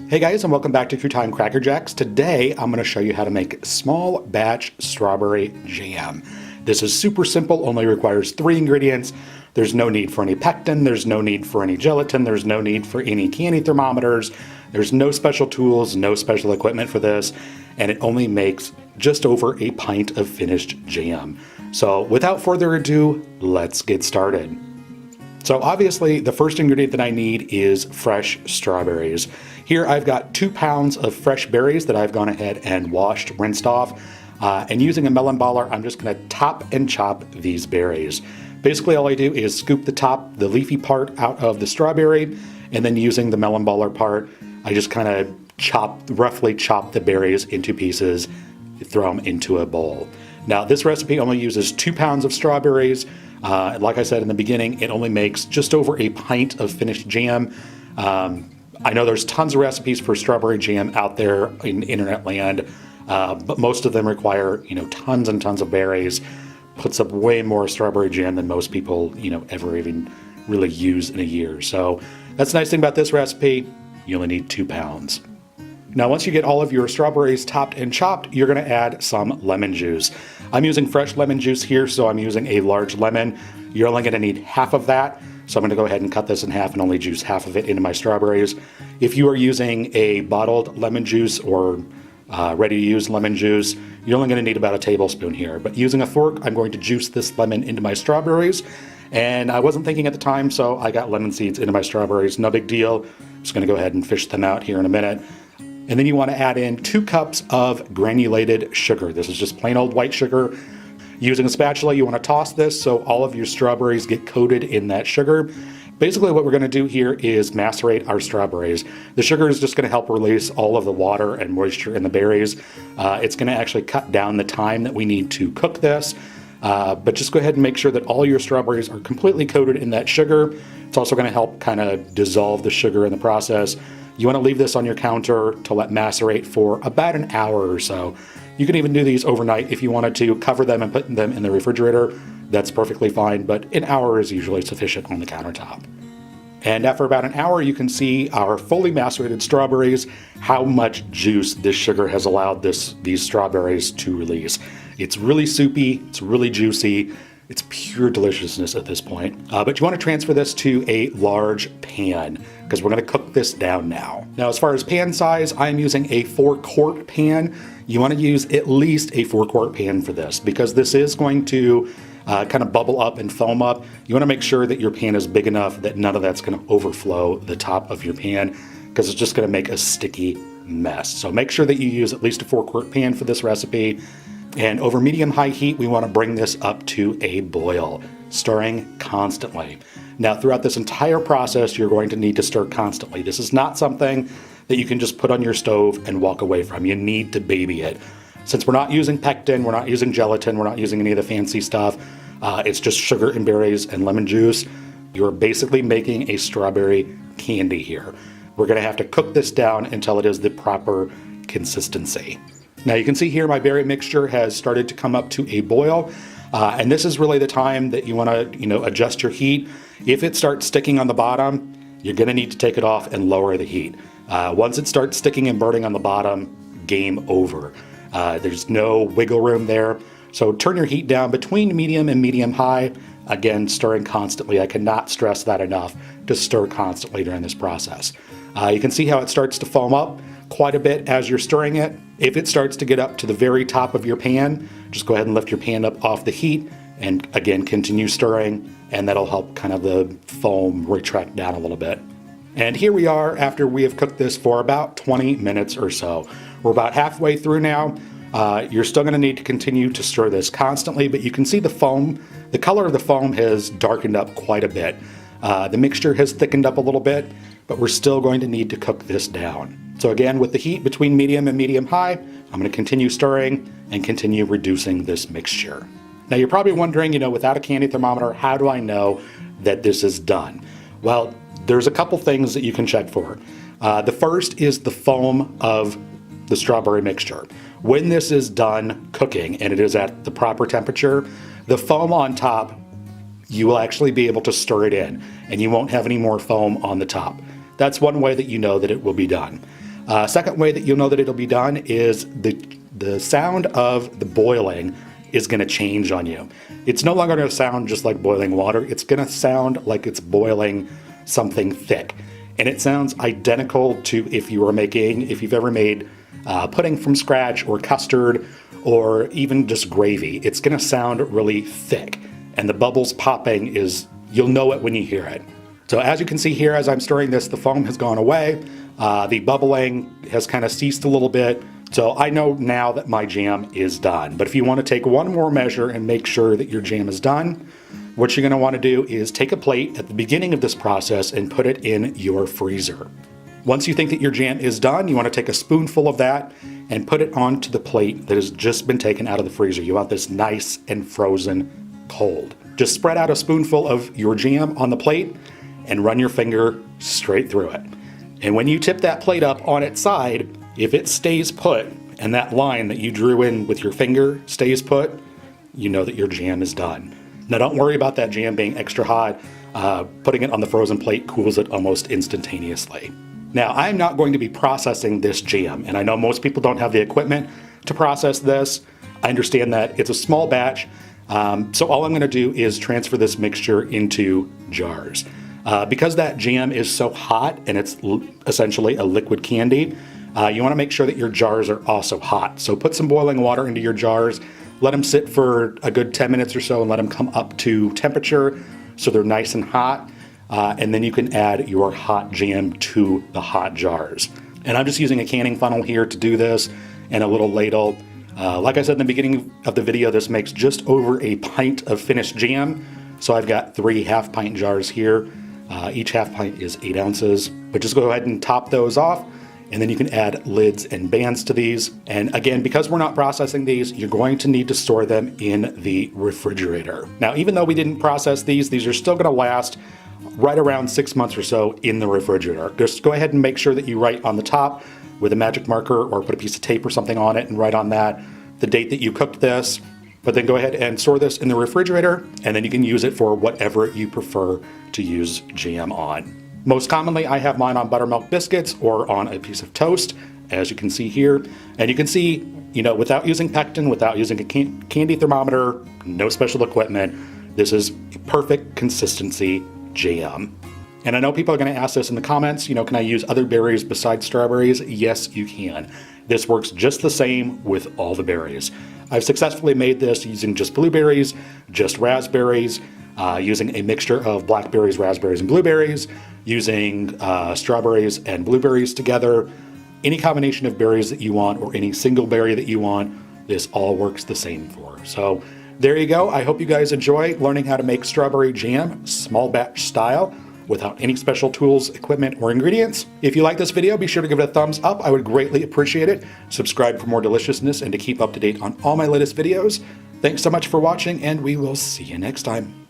Hey guys, and welcome back to True Time Cracker Jacks. Today I'm going to show you how to make small batch strawberry jam. This is super simple, only requires 3 ingredients. There's no need for any pectin, there's no need for any gelatin, there's no need for any candy thermometers, there's no special tools, no special equipment for this, and it only makes just over a pint of finished jam. So without further ado, let's get started. So obviously the first ingredient that I need is fresh strawberries. Here I've got 2 pounds of fresh berries that I've gone ahead and washed, rinsed off, and using a melon baller, I'm just going to top and chop these berries. Basically all I do is scoop the top, the leafy part out of the strawberry, and then using the melon baller part, I just kind of roughly chop the berries into pieces, throw them into a bowl. Now this recipe only uses 2 pounds of strawberries. Like I said in the beginning, it only makes just over a pint of finished jam. I know there's tons of recipes for strawberry jam out there in internet land, but most of them require, tons and tons of berries. Puts up way more strawberry jam than most people, ever even really use in a year. So that's the nice thing about this recipe. You only need 2 pounds. Now, once you get all of your strawberries topped and chopped, you're going to add some lemon juice. I'm using fresh lemon juice here, so I'm using a large lemon. You're only going to need half of that, so I'm going to go ahead and cut this in half and only juice half of it into my strawberries. If you are using a bottled lemon juice or ready-to-use lemon juice, you're only going to need about a tablespoon here. But using a fork, I'm going to juice this lemon into my strawberries. And I wasn't thinking at the time, so I got lemon seeds into my strawberries. No big deal. I'm just going to go ahead and fish them out here in a minute. And then you want to add in 2 cups of granulated sugar. This is just plain old white sugar. Using a spatula, you want to toss this so all of your strawberries get coated in that sugar. Basically what we're going to do here is macerate our strawberries. The sugar is just going to help release all of the water and moisture in the berries. It's going to actually cut down the time that we need to cook this. But just go ahead and make sure that all your strawberries are completely coated in that sugar. It's also going to help kind of dissolve the sugar in the process. You want to leave this on your counter to let macerate for about an hour or so. You can even do these overnight if you wanted to, cover them and put them in the refrigerator. That's perfectly fine, but an hour is usually sufficient on the countertop. And after about an hour, you can see our fully macerated strawberries, how much juice this sugar has allowed these strawberries to release. It's really soupy, it's really juicy, it's pure deliciousness at this point. But you want to transfer this to a large pan because we're going to cook this down now. Now, as far as pan size, I'm using a 4-quart pan. You want to use at least a 4-quart pan for this because this is going to kind of bubble up and foam up. You want to make sure that your pan is big enough that none of that's going to overflow the top of your pan because it's just going to make a sticky mess. So make sure that you use at least a 4-quart pan for this recipe. And over medium-high heat, we want to bring this up to a boil, stirring constantly. Now, throughout this entire process, you're going to need to stir constantly. This is not something that you can just put on your stove and walk away from. You need to baby it. Since we're not using pectin, we're not using gelatin, we're not using any of the fancy stuff, it's just sugar and berries and lemon juice, you're basically making a strawberry candy here. We're going to have to cook this down until it is the proper consistency. Now you can see here my berry mixture has started to come up to a boil, and this is really the time that you want to adjust your heat. If it starts sticking on the bottom, you're going to need to take it off and lower the heat. Once it starts sticking and burning on the bottom, game over. There's no wiggle room there. So turn your heat down between medium and medium-high. Again, stirring constantly. I cannot stress that enough, to stir constantly during this process. You can see how it starts to foam up quite a bit as you're stirring it. If it starts to get up to the very top of your pan, just go ahead and lift your pan up off the heat and again continue stirring, and that'll help kind of the foam retract down a little bit. And here we are after we have cooked this for about 20 minutes or so. We're about halfway through now. You're still going to need to continue to stir this constantly, but you can see the foam, the color of the foam has darkened up quite a bit. The mixture has thickened up a little bit, but we're still going to need to cook this down. So again, with the heat between medium and medium-high, I'm going to continue stirring and continue reducing this mixture. Now you're probably wondering, without a candy thermometer, how do I know that this is done? Well, there's a couple things that you can check for. The first is the foam of the strawberry mixture. When this is done cooking and it is at the proper temperature, the foam on top, you will actually be able to stir it in and you won't have any more foam on the top. That's one way that you know that it will be done. Second way that you'll know that it'll be done is the sound of the boiling is going to change on you. It's no longer going to sound just like boiling water. It's going to sound like it's boiling something thick. And it sounds identical to if you've ever made pudding from scratch, or custard, or even just gravy. It's going to sound really thick. And the bubbles popping you'll know it when you hear it. So as you can see here, as I'm stirring this, the foam has gone away. The bubbling has kind of ceased a little bit. So I know now that my jam is done. But if you want to take one more measure and make sure that your jam is done, what you're going to want to do is take a plate at the beginning of this process and put it in your freezer. Once you think that your jam is done, you want to take a spoonful of that and put it onto the plate that has just been taken out of the freezer. You want this nice and frozen cold. Just spread out a spoonful of your jam on the plate and run your finger straight through it. And when you tip that plate up on its side, if it stays put and that line that you drew in with your finger stays put, you know that your jam is done. Now don't worry about that jam being extra hot. Putting it on the frozen plate cools it almost instantaneously. Now I'm not going to be processing this jam, and I know most people don't have the equipment to process this. I understand that it's a small batch, so all I'm going to do is transfer this mixture into jars. Because that jam is so hot and it's essentially a liquid candy, you want to make sure that your jars are also hot. So put some boiling water into your jars, let them sit for a good 10 minutes or so and let them come up to temperature so they're nice and hot. And then you can add your hot jam to the hot jars. And I'm just using a canning funnel here to do this and a little ladle. Like I said in the beginning of the video, this makes just over a pint of finished jam. So I've got 3 half-pint jars here. Each half pint is 8 ounces. But just go ahead and top those off, and then you can add lids and bands to these. And again, because we're not processing these, you're going to need to store them in the refrigerator. Now, even though we didn't process these are still going to last right around 6 months or so in the refrigerator. Just go ahead and make sure that you write on the top with a magic marker or put a piece of tape or something on it and write on that the date that you cooked this. But then go ahead and store this in the refrigerator, and then you can use it for whatever you prefer to use jam on. Most commonly, I have mine on buttermilk biscuits or on a piece of toast, as you can see here. And you can see, without using pectin, without using a candy thermometer, no special equipment, this is perfect consistency jam. And I know people are going to ask this in the comments, can I use other berries besides strawberries? Yes, you can. This works just the same with all the berries. I've successfully made this using just blueberries, just raspberries, using a mixture of blackberries, raspberries, and blueberries, using strawberries and blueberries together. Any combination of berries that you want or any single berry that you want, this all works the same for. So there you go. I hope you guys enjoy learning how to make strawberry jam, small batch style, without any special tools, equipment, or ingredients. If you like this video, be sure to give it a thumbs up. I would greatly appreciate it. Subscribe for more deliciousness and to keep up to date on all my latest videos. Thanks so much for watching, and we will see you next time.